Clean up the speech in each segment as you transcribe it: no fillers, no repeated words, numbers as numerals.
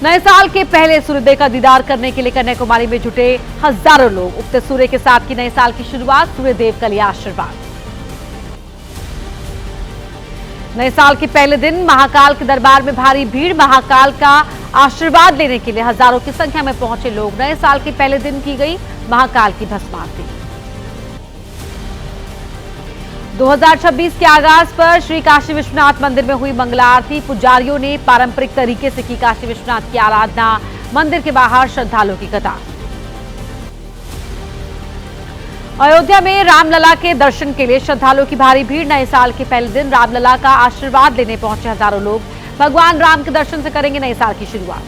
नए साल के पहले सूर्योदय का दीदार करने के लिए कन्याकुमारी में जुटे हजारों लोग। उगते सूर्य के साथ की नए साल की शुरुआत, सूर्यदेव का लिया आशीर्वाद। नए साल के पहले दिन महाकाल के दरबार में भारी भीड़। महाकाल का आशीर्वाद लेने के लिए हजारों की संख्या में पहुंचे लोग। नए साल के पहले दिन की गई महाकाल की भस्म आरती। 2026 के आगाज पर श्री काशी विश्वनाथ मंदिर में हुई मंगला आरती। पुजारियों ने पारंपरिक तरीके से की काशी विश्वनाथ की आराधना। मंदिर के बाहर श्रद्धालुओं की कतार। अयोध्या में रामलला के दर्शन के लिए श्रद्धालुओं की भारी भीड़। नए साल के पहले दिन रामलला का आशीर्वाद लेने पहुंचे हजारों लोग। भगवान राम के दर्शन से करेंगे नए साल की शुरुआत।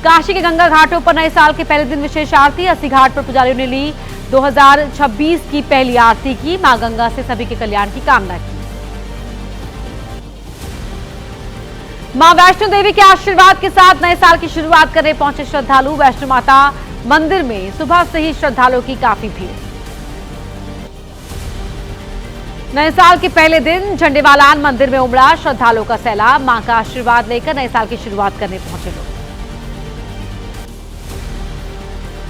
काशी के गंगा घाटों पर नए साल के पहले दिन विशेष आरती। अस्सी घाट पर पुजारियों ने ली 2026 की पहली आरती की। मां गंगा से सभी के कल्याण की कामना की। मां वैष्णो देवी के आशीर्वाद के साथ नए साल की शुरुआत करने पहुंचे श्रद्धालु। वैष्णो माता मंदिर में सुबह से ही श्रद्धालुओं की काफी भीड़। नए साल के पहले दिन झंडेवालान मंदिर में उमड़ा श्रद्धालुओं का सैलाब। मां का आशीर्वाद लेकर नए साल की शुरुआत करने पहुंचे लोग।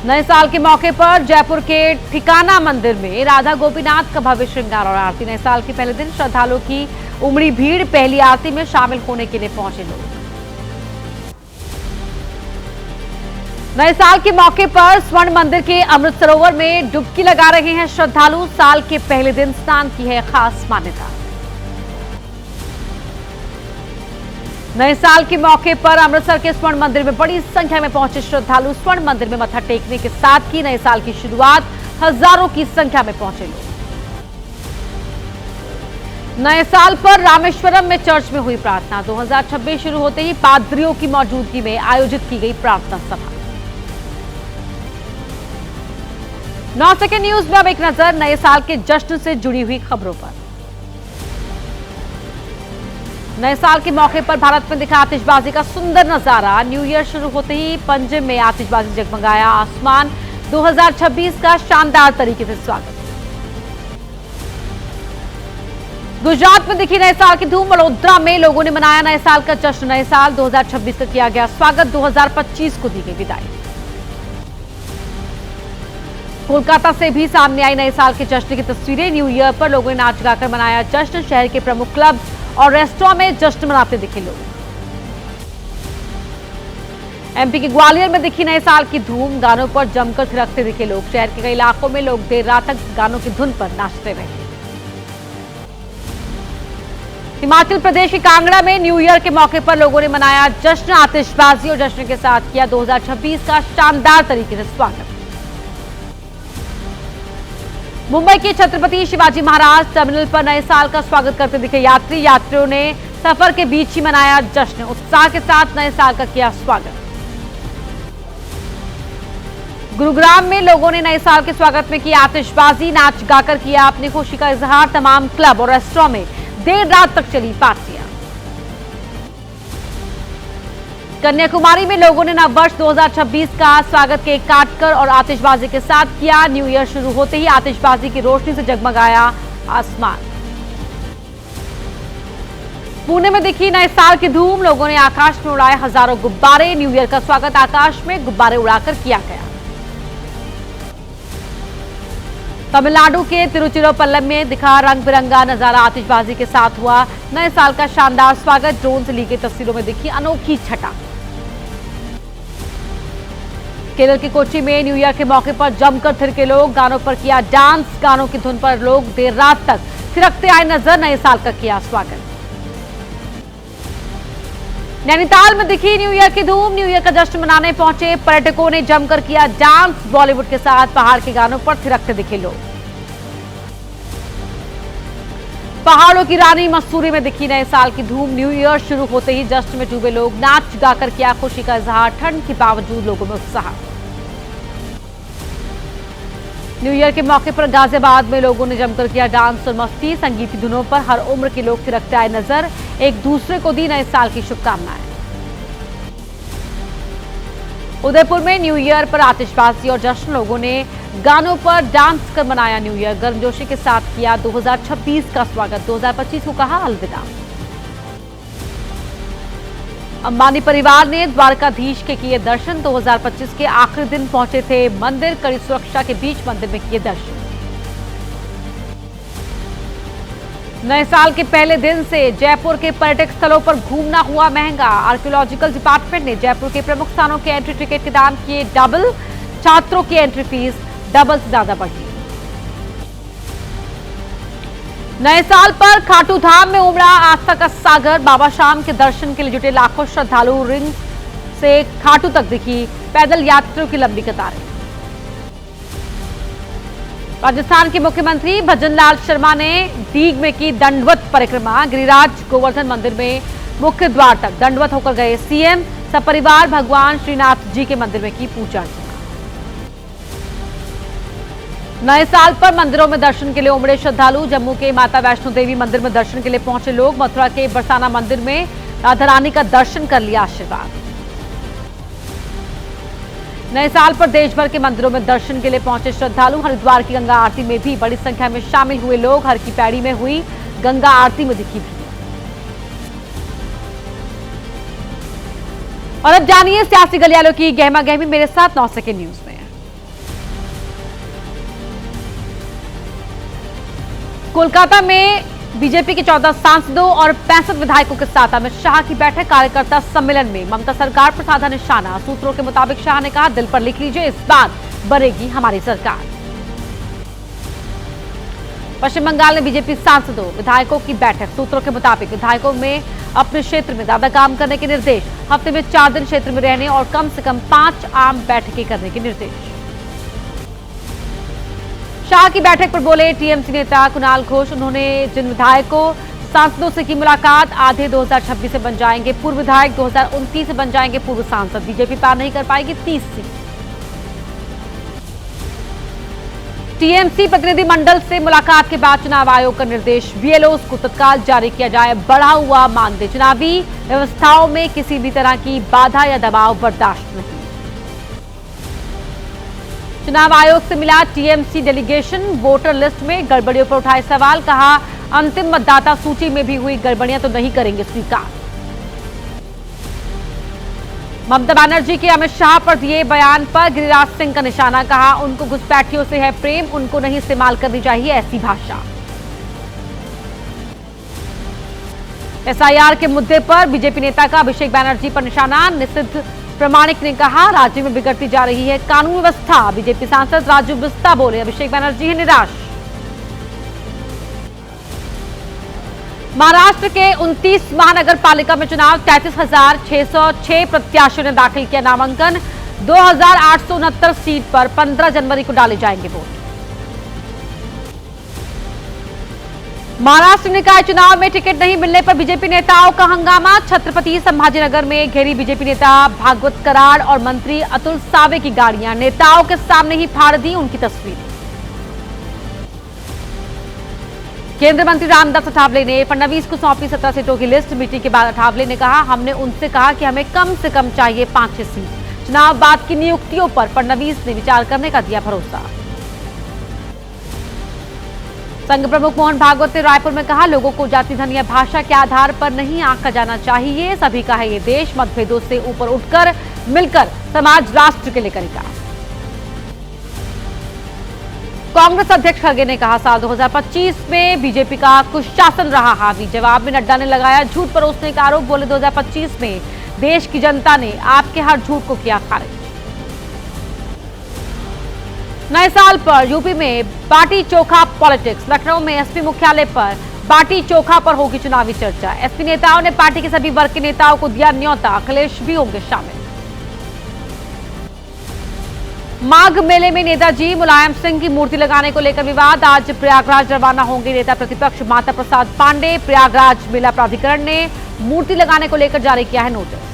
नए साल के मौके पर जयपुर के ठिकाना मंदिर में राधा गोपीनाथ का भव्य श्रृंगार और आरती। नए साल के पहले दिन श्रद्धालुओं की उमड़ी भीड़। पहली आरती में शामिल होने के लिए पहुंचे लोग। नए साल के मौके पर स्वर्ण मंदिर के अमृत सरोवर में डुबकी लगा रहे हैं श्रद्धालु। साल के पहले दिन स्नान की है खास मान्यता। नए साल के मौके पर अमृतसर के स्वर्ण मंदिर में बड़ी संख्या में पहुंचे श्रद्धालु। स्वर्ण मंदिर में मत्था टेकने के साथ की नए साल की शुरुआत। हजारों की संख्या में पहुंचे लोग। नए साल पर रामेश्वरम में चर्च में हुई प्रार्थना। 2026 शुरू होते ही पादरियों की मौजूदगी में आयोजित की गई प्रार्थना सभा। 9 सेकंड न्यूज में अब एक नजर नए साल के जश्न से जुड़ी हुई खबरों पर। नए साल के मौके पर भारत में दिखा आतिशबाजी का सुंदर नजारा। न्यू ईयर शुरू होते ही पंजिम में आतिशबाजी जगमगाया आसमान। 2026 का शानदार तरीके से स्वागत। गुजरात में दिखी नए साल की धूम। वडोदरा में लोगों ने मनाया नए साल का जश्न। नए साल 2026 का किया गया स्वागत। 2025 को दी गई विदाई। कोलकाता से भी सामने आई नए साल के जश्न की तस्वीरें। न्यू ईयर पर लोगों ने नाच गाकर मनाया जश्न। शहर के प्रमुख क्लब और रेस्टोरेंट में जश्न मनाते दिखे लोग। एमपी के ग्वालियर में दिखी नए साल की धूम। गानों पर जमकर थिरकते दिखे लोग। शहर के कई इलाकों में लोग देर रात तक गानों की धुन पर नाचते रहे। हिमाचल प्रदेश के कांगड़ा में न्यू ईयर के मौके पर लोगों ने मनाया जश्न। आतिशबाजी और जश्न के साथ किया 2026 का शानदार तरीके से स्वागत। मुंबई के छत्रपति शिवाजी महाराज टर्मिनल पर नए साल का स्वागत करते दिखे यात्री। यात्रियों ने सफर के बीच ही मनाया जश्न। उत्साह के साथ नए साल का किया स्वागत। गुरुग्राम में लोगों ने नए साल के स्वागत में किया आतिशबाजी। नाच गाकर किया अपनी खुशी का इजहार। तमाम क्लब और रेस्टोरेंट में देर रात तक चली पार्टियां। कन्याकुमारी में लोगों ने नववर्ष 2026 का स्वागत केक काटकर और आतिशबाजी के साथ किया। न्यू ईयर शुरू होते ही आतिशबाजी की रोशनी से जगमगाया आसमान। पुणे में दिखी नए साल की धूम। लोगों ने आकाश में उड़ाए हजारों गुब्बारे। न्यू ईयर का स्वागत आकाश में गुब्बारे उड़ाकर किया गया। तमिलनाडु के तिरुचिरापल्ली में दिखा रंग बिरंगा नजारा। आतिशबाजी के साथ हुआ नए साल का शानदार स्वागत। ड्रोन से ली गई तस्वीरों में दिखी अनोखी छटा। केरल के कोच्चि में न्यू ईयर के मौके पर जमकर थिरके लोग। गानों पर किया डांस। गानों की धुन पर लोग देर रात तक थिरकते आए नजर। नए साल का किया स्वागत। नैनीताल में दिखी न्यू ईयर की धूम। न्यू ईयर का जश्न मनाने पहुंचे पर्यटकों ने जमकर किया डांस। बॉलीवुड के साथ पहाड़ के गानों पर थिरकते दिखे लोग। पहाड़ों की रानी मसूरी में दिखी नए साल की धूम। न्यू ईयर शुरू होते ही जश्न में डूबे लोग। नाच गाकर किया खुशी का इजहार। ठंड के बावजूद लोगों में उत्साह। न्यू ईयर के मौके पर गाजियाबाद में लोगों ने जमकर किया डांस और मस्ती। संगीत की धुनों पर हर उम्र के लोग थिरकते आए नजर। एक दूसरे को दी नए साल की शुभकामनाएं। उदयपुर में न्यू ईयर पर आतिशबाजी और जश्न। लोगों ने गानों पर डांस कर मनाया न्यू ईयर। गर्मजोशी के साथ किया 2026 का स्वागत। 2025 को कहा अलविदा। अंबानी परिवार ने द्वारकाधीश के किए दर्शन। 2025 के आखिरी दिन पहुंचे थे मंदिर, कड़ी सुरक्षा के बीच मंदिर में किए दर्शन। नए साल के पहले दिन से जयपुर के पर्यटक स्थलों पर घूमना हुआ महंगा। आर्कियोलॉजिकल डिपार्टमेंट ने जयपुर के प्रमुख स्थानों के एंट्री टिकट के दाम किए डबल। छात्रों की एंट्री फीस डबल से ज्यादा बढ़ी। नए साल पर खाटू धाम में उमड़ा आस्था का सागर। बाबा शाम के दर्शन के लिए जुटे लाखों श्रद्धालु। रिंग से खाटू तक दिखी पैदल यात्रियों की लंबी कतारें। राजस्थान के मुख्यमंत्री भजनलाल शर्मा ने दीघ में की दंडवत परिक्रमा। गिरिराज गोवर्धन मंदिर में मुख्य द्वार तक दंडवत होकर गए सीएम। सपरिवार भगवान श्रीनाथ जी के मंदिर में की पूजा अर्चना। नए साल पर मंदिरों में दर्शन के लिए उमड़े श्रद्धालु। जम्मू के माता वैष्णो देवी मंदिर में दर्शन के लिए पहुंचे लोग। मथुरा के बरसाना मंदिर में राधा रानी का दर्शन कर लिया आशीर्वाद। नए साल पर देश भर के मंदिरों में दर्शन के लिए पहुंचे श्रद्धालु। हरिद्वार की गंगा आरती में भी बड़ी संख्या में शामिल हुए लोग। हर की पैड़ी में हुई गंगा आरती में दिखी भीड़। और अब जानिए सियासी गलियारों की गहमा गहमी मेरे साथ 9 सेकंड न्यूज में। कोलकाता में बीजेपी के 14 सांसदों और 65 विधायकों के साथ अमित शाह की बैठक। कार्यकर्ता सम्मेलन में ममता सरकार पर साधा निशाना। सूत्रों के मुताबिक शाह ने कहा, दिल पर लिख लीजिए, इस बार बनेगी हमारी सरकार। पश्चिम बंगाल में बीजेपी सांसदों विधायकों की बैठक। सूत्रों के मुताबिक विधायकों में अपने क्षेत्र में ज्यादा काम करने के निर्देश। हफ्ते में 4 दिन क्षेत्र में रहने और कम से कम 5 आम बैठकें करने के निर्देश। शाह की बैठक पर बोले टीएमसी नेता कुणाल घोष। उन्होंने जिन विधायकों सांसदों से की मुलाकात, आधे 2026 से बन जाएंगे पूर्व विधायक, 2029 से बन जाएंगे पूर्व सांसद। बीजेपी पार नहीं कर पाएगी 30 सीट। टीएमसी प्रतिनिधि मंडल से मुलाकात के बाद चुनाव आयोग का निर्देश। बीएलओ को तत्काल जारी किया जाए बढ़ा हुआ मानदेय। चुनावी व्यवस्थाओं में किसी भी तरह की बाधा या दबाव बर्दाश्त नहीं। चुनाव आयोग से मिला टीएमसी डेलीगेशन। वोटर लिस्ट में गड़बड़ियों पर उठाए सवाल। कहा, अंतिम मतदाता सूची में भी हुई गड़बड़ियां तो नहीं करेंगे स्वीकार। ममता बनर्जी के अमित शाह पर दिए बयान पर गिरिराज सिंह का निशाना। कहा, उनको घुसपैठियों से है प्रेम, उनको नहीं इस्तेमाल करनी चाहिए ऐसी भाषा। एसआईआर के मुद्दे पर बीजेपी नेता का अभिषेक बनर्जी पर निशाना। निषिद्ध प्रमाणिक ने कहा, राज्य में बिगड़ती जा रही है कानून व्यवस्था। बीजेपी सांसद राजू बिस्ता बोले, अभिषेक बनर्जी है निराश। महाराष्ट्र के 29 महानगर पालिका में चुनाव। 33,606 प्रत्याशियों ने दाखिल किया नामांकन। 2,869 सीट पर 15 जनवरी को डाले जाएंगे वोट। महाराष्ट्र निकाय चुनाव में टिकट नहीं मिलने पर बीजेपी नेताओं का हंगामा। छत्रपति संभाजीनगर में घेरी बीजेपी नेता भागवत कराड़ और मंत्री अतुल सावे की गाड़ियां। नेताओं के सामने ही फाड़ दी उनकी तस्वीर। केंद्रीय मंत्री रामदास अठावले ने फडणवीस को सौंपी 17 सीटों की लिस्ट। मीटिंग के बाद अठावले ने कहा, हमने उनसे कहा कि हमें कम से कम चाहिए 5-6 सीट। चुनाव बाद की नियुक्तियों पर फडणवीस ने विचार करने का दिया भरोसा। संघ प्रमुख मोहन भागवत ने रायपुर में कहा, लोगों को जाति धन या भाषा के आधार पर नहीं आंका जाना चाहिए। सभी का है ये देश, मतभेदों से ऊपर उठकर मिलकर समाज राष्ट्र के लिए करेगा। कांग्रेस अध्यक्ष खड़गे ने कहा, साल 2025 में बीजेपी का कुशासन रहा हावी। जवाब में नड्डा ने लगाया झूठ परोसने का आरोप। बोले 2025 में देश की जनता ने आपके हर झूठ को किया खारिज। नए साल पर यूपी में बाटी चोखा पॉलिटिक्स। लखनऊ में एसपी मुख्यालय पर बाटी चोखा पर होगी चुनावी चर्चा। एसपी नेताओं ने पार्टी के सभी वर्ग के नेताओं को दिया न्योता। अखिलेश भी होंगे शामिल। माघ मेले में नेताजी मुलायम सिंह की मूर्ति लगाने को लेकर विवाद। आज प्रयागराज रवाना होंगे नेता प्रतिपक्ष माता प्रसाद पांडे। प्रयागराज मेला प्राधिकरण ने मूर्ति लगाने को लेकर जारी किया है नोटिस।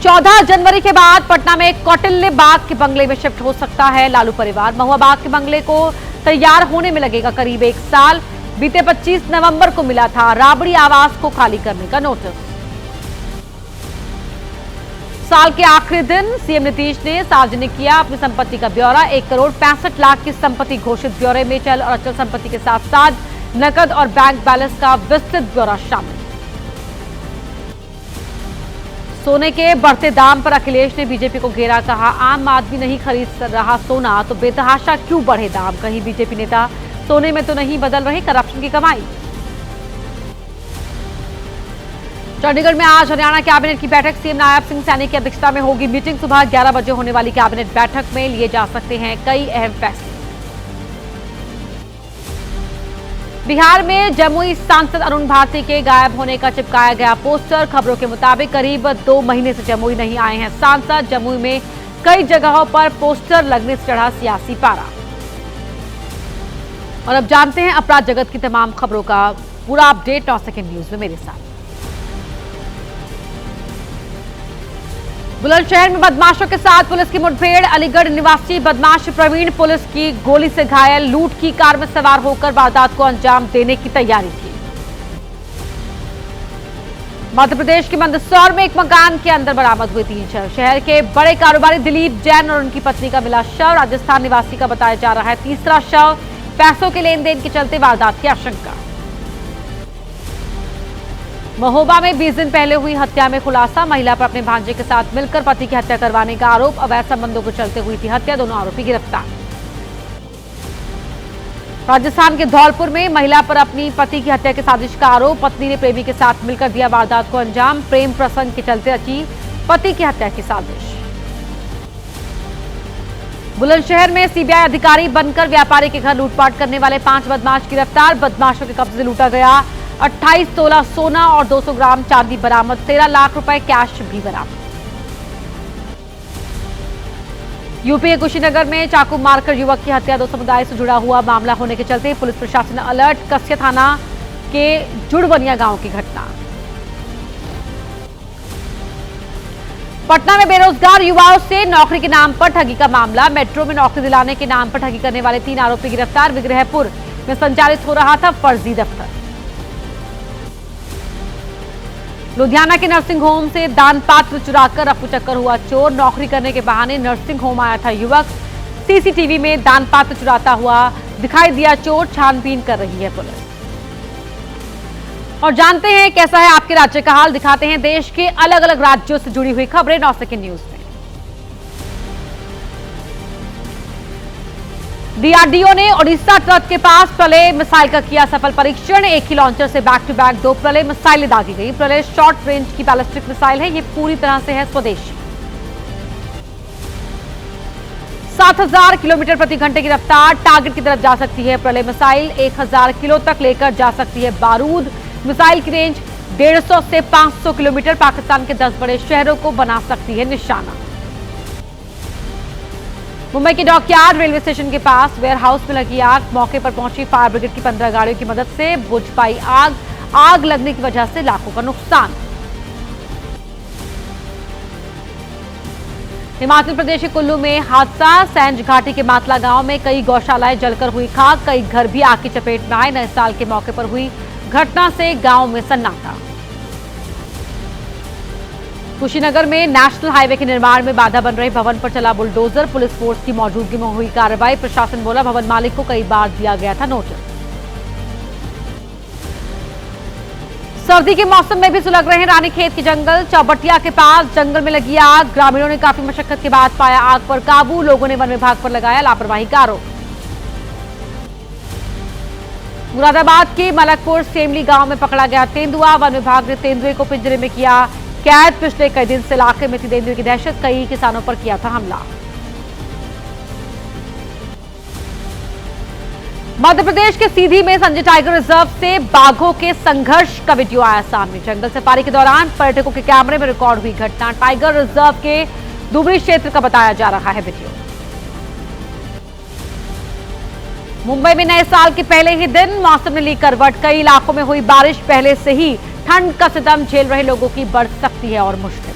14 जनवरी के बाद पटना में कौटिल्य बाग के बंगले में शिफ्ट हो सकता है लालू परिवार। महुआ बाग के बंगले को तैयार होने में लगेगा करीब 1 साल। बीते 25 नवंबर को मिला था राबड़ी आवास को खाली करने का नोटिस। साल के आखिरी दिन सीएम नीतीश ने सार्वजनिक किया अपनी संपत्ति का ब्यौरा। 1 करोड़ 65 लाख की संपत्ति घोषित। ब्यौरे में चल और अचल संपत्ति के साथ साथ नकद और बैंक बैलेंस का विस्तृत ब्यौरा शामिल। सोने के बढ़ते दाम पर अखिलेश ने बीजेपी को घेरा, कहा आम आदमी नहीं खरीद रहा सोना तो बेतहाशा क्यों बढ़े दाम। कहीं बीजेपी नेता सोने में तो नहीं बदल रही करप्शन की कमाई। चंडीगढ़ में आज हरियाणा कैबिनेट की बैठक, सीएम नायब सिंह सैनी की अध्यक्षता में होगी मीटिंग। सुबह 11 बजे होने वाली कैबिनेट बैठक में लिए जा सकते हैं कई अहम फैसले। बिहार में जमुई सांसद अरुण भारती के गायब होने का चिपकाया गया पोस्टर। खबरों के मुताबिक करीब 2 महीने से जमुई नहीं आए हैं सांसद। जमुई में कई जगहों पर पोस्टर लगने से चढ़ा सियासी पारा। और अब जानते हैं अपराध जगत की तमाम खबरों का पूरा अपडेट 9 सेकंड न्यूज में मेरे साथ। बुलंदशहर में बदमाशों के साथ पुलिस की मुठभेड़। अलीगढ़ निवासी बदमाश प्रवीण पुलिस की गोली से घायल। लूट की कार में सवार होकर वारदात को अंजाम देने की तैयारी थी। मध्य प्रदेश के मंदसौर में एक मकान के अंदर बरामद हुए 3 शव। शहर के बड़े कारोबारी दिलीप जैन और उनकी पत्नी का मिला शव। राजस्थान निवासी का बताया जा रहा है तीसरा शव। पैसों के लेन देन के चलते वारदात की आशंका। महोबा में 20 दिन पहले हुई हत्या में खुलासा। महिला पर अपने भांजे के साथ मिलकर पति की हत्या करवाने का आरोप। अवैध संबंधों के चलते हुई थी हत्या। दोनों आरोपी गिरफ्तार। राजस्थान के धौलपुर में महिला पर अपनी पति की हत्या की साजिश का आरोप। पत्नी ने प्रेमी के साथ मिलकर दिया वारदात को अंजाम। प्रेम प्रसंग के चलते रची पति की हत्या की साजिश। बुलंदशहर में सीबीआई अधिकारी बनकर व्यापारी के घर लूटपाट करने वाले 5 बदमाश गिरफ्तार। बदमाशों के कब्जे से लूटा गया 28 तोला सोना और 200 ग्राम चांदी बरामद। 13 लाख रुपए कैश भी बरामद। यूपी के कुशीनगर में चाकू मारकर युवक की हत्या। 2 समुदाय से जुड़ा हुआ मामला होने के चलते पुलिस प्रशासन अलर्ट। कस्या थाना के जुड़वनिया गांव की घटना। पटना में बेरोजगार युवाओं से नौकरी के नाम पर ठगी का मामला। मेट्रो में नौकरी दिलाने के नाम पर ठगी करने वाले 3 आरोपी गिरफ्तार। विग्रहपुर में संचालित हो रहा था फर्जी दफ्तर। लुधियाना के नर्सिंग होम से दान पात्र चुराकर रफू चक्कर हुआ चोर। नौकरी करने के बहाने नर्सिंग होम आया था युवक। सीसीटीवी में दान पात्र चुराता हुआ दिखाई दिया चोर। छानबीन कर रही है पुलिस। और जानते हैं कैसा है आपके राज्य का हाल। दिखाते हैं देश के अलग अलग राज्यों से जुड़ी हुई खबरें 9 सेकंड न्यूज में। डीआरडीओ ने ओडिशा तट के पास प्रलय मिसाइल का किया सफल परीक्षण। एक ही लॉन्चर से बैक टू बैक 2 प्रलय मिसाइलें दागी गई। प्रलय शॉर्ट रेंज की बैलिस्टिक मिसाइल है। ये पूरी तरह से है स्वदेशी। 7000 किलोमीटर प्रति घंटे की रफ्तार टारगेट की तरफ जा सकती है प्रलय मिसाइल। 1000 किलो तक लेकर जा सकती है बारूद। मिसाइल की रेंज 150 से 500 किलोमीटर। पाकिस्तान के 10 बड़े शहरों को बना सकती है निशाना। मुंबई के डॉकयार्ड रेलवे स्टेशन के पास वेयर हाउस में लगी आग। मौके पर पहुंची फायर ब्रिगेड की 15 गाड़ियों की मदद से बुझ पाई आग। आग लगने की वजह से लाखों का नुकसान। हिमाचल प्रदेश के कुल्लू में हादसा। सैंज घाटी के मातला गांव में कई गौशालाएं जलकर हुई खाक। कई घर भी आग की चपेट में आए। नए साल के मौके पर हुई घटना से गांव में सन्नाटा। कुशीनगर में नेशनल हाईवे के निर्माण में बाधा बन रहे भवन पर चला बुलडोजर। पुलिस फोर्स की मौजूदगी में हुई कार्रवाई। प्रशासन बोला भवन मालिक को कई बार दिया गया था नोटिस। सर्दी के मौसम में भी सुलग रहे हैं रानीखेत के जंगल। चौबटिया के पास जंगल में लगी आग। ग्रामीणों ने काफी मशक्कत के बाद पाया आग पर काबू। लोगों ने वन विभाग पर लगाया लापरवाही का आरोप। मुरादाबाद के मलकपुर सेमली गांव में पकड़ा गया तेंदुआ। वन विभाग ने तेंदुए को पिंजरे में किया कैद। पिछले कई दिन से इलाके में थी तेंदुए की दहशत। कई किसानों पर किया था हमला। मध्य प्रदेश के सीधी में संजय टाइगर रिजर्व से बाघों के संघर्ष का वीडियो आया सामने। जंगल सफारी के दौरान पर्यटकों के कैमरे में रिकॉर्ड हुई घटना। टाइगर रिजर्व के दुबरी क्षेत्र का बताया जा रहा है वीडियो। मुंबई में नए साल के पहले ही दिन मौसम ने ली करवट। कई इलाकों में हुई बारिश। पहले से ही ठंड का सितम झेल रहे लोगों की बढ़ सकती है और मुश्किल।